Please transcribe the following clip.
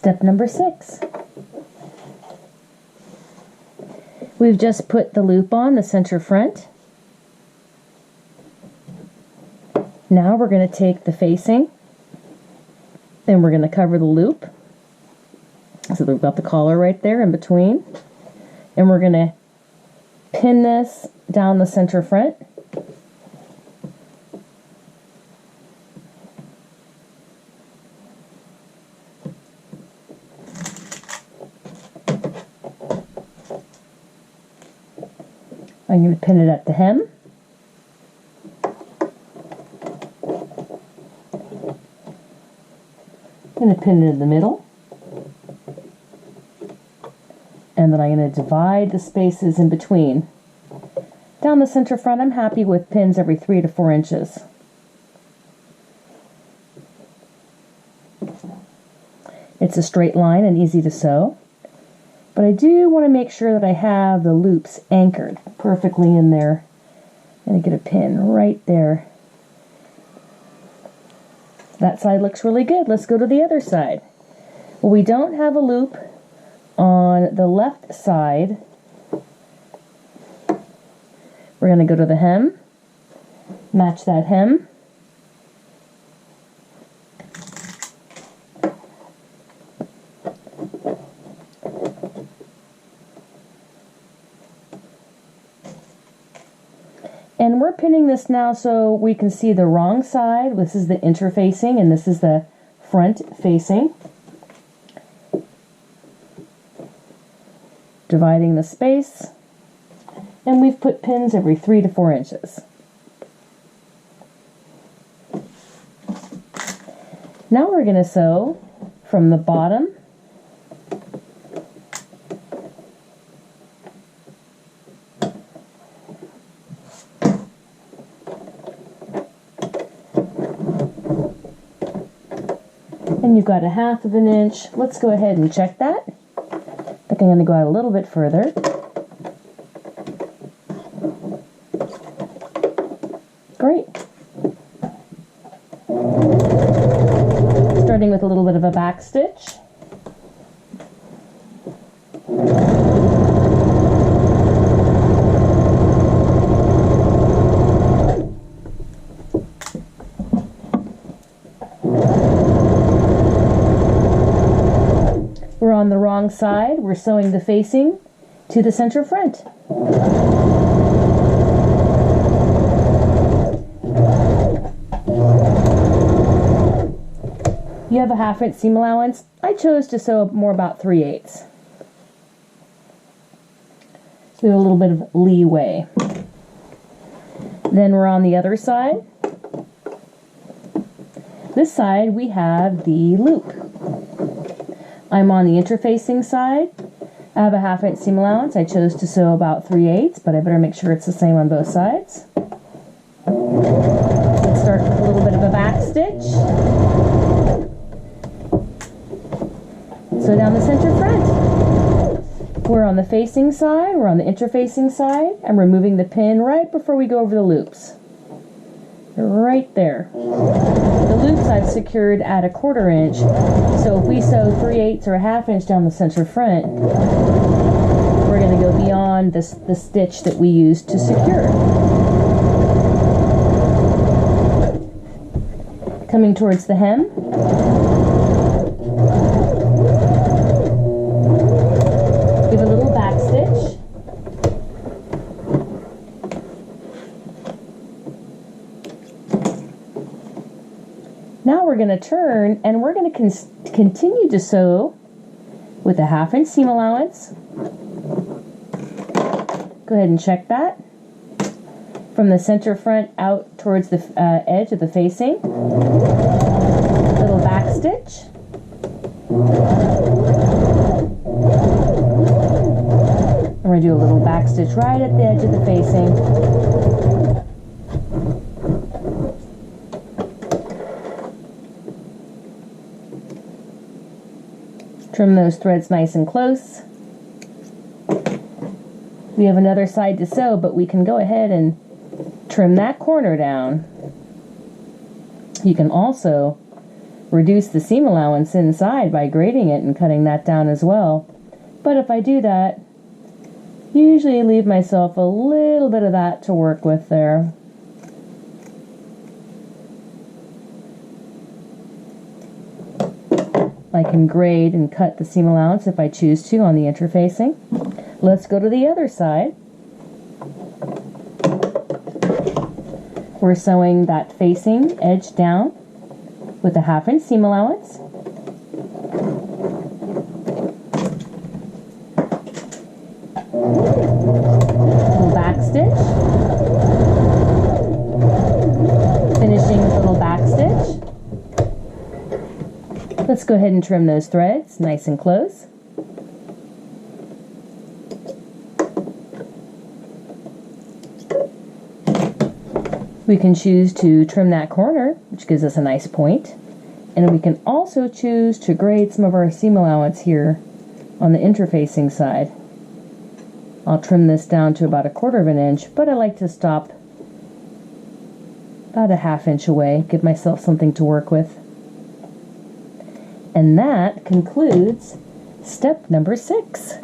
Step number 6. We've just put the loop on the center front. Now we're going to take the facing and we're going to cover the loop. So we've got the collar right there in between. And we're going to pin this down the center front. I'm going to pin it at the hem. I'm going to pin it in the middle. And then I'm going to divide the spaces in between. Down the center front, I'm happy with pins every 3 to 4 inches. It's a straight line and easy to sew. But I do want to make sure that I have the loops anchored perfectly in there. I'm going to get a pin right there. That side looks really good. Let's go to the other side. Well, we don't have a loop on the left side. We're going to go to the hem, match that hem. And we're pinning this now so we can see the wrong side. This is the interfacing and this is the front facing. Dividing the space. And we've put pins every 3 to 4 inches. Now we're going to sew from the bottom and you've got 1/2 inch. Let's go ahead and check that. I think I'm going to go out a little bit further. Great. Starting with a little bit of a back stitch. We're on the wrong side. We're sewing the facing to the center front. You have a 1/2 inch seam allowance. I chose to sew more about 3/8. So we have a little bit of leeway. Then we're on the other side. This side we have the loop. I'm on the interfacing side. I have a 1/2 inch seam allowance. I chose to sew about 3/8, but I better make sure it's the same on both sides. Let's start with a little bit of a back stitch. Sew down the center front. We're on the facing side, we're on the interfacing side. I'm removing the pin right before we go over the loops. Right there. The loops I've secured at 1/4 inch, so if we sew 3/8 or a 1/2 inch down the center front, we're going to go beyond the stitch that we used to secure. Coming towards the hem. Give a little back stitch. Now we're going to turn and we're going to continue to sew with a 1/2 inch seam allowance. Go ahead and check that. From the center front out towards the edge of the facing. Little back stitch. I'm going to do a little back stitch right at the edge of the facing. Trim those threads nice and close. We have another side to sew, but we can go ahead and trim that corner down. You can also reduce the seam allowance inside by grading it and cutting that down as well. But if I do that, usually leave myself a little bit of that to work with there. I can grade and cut the seam allowance if I choose to on the interfacing. Let's go to the other side. We're sewing that facing edge down with a 1/2 inch seam allowance. Little back stitch. Finishing with a little back stitch. Let's go ahead and trim those threads nice and close. We can choose to trim that corner, which gives us a nice point. And we can also choose to grade some of our seam allowance here on the interfacing side. I'll trim this down to about 1/4 inch, but I like to stop about a 1/2 inch away, give myself something to work with. And that concludes step number 6.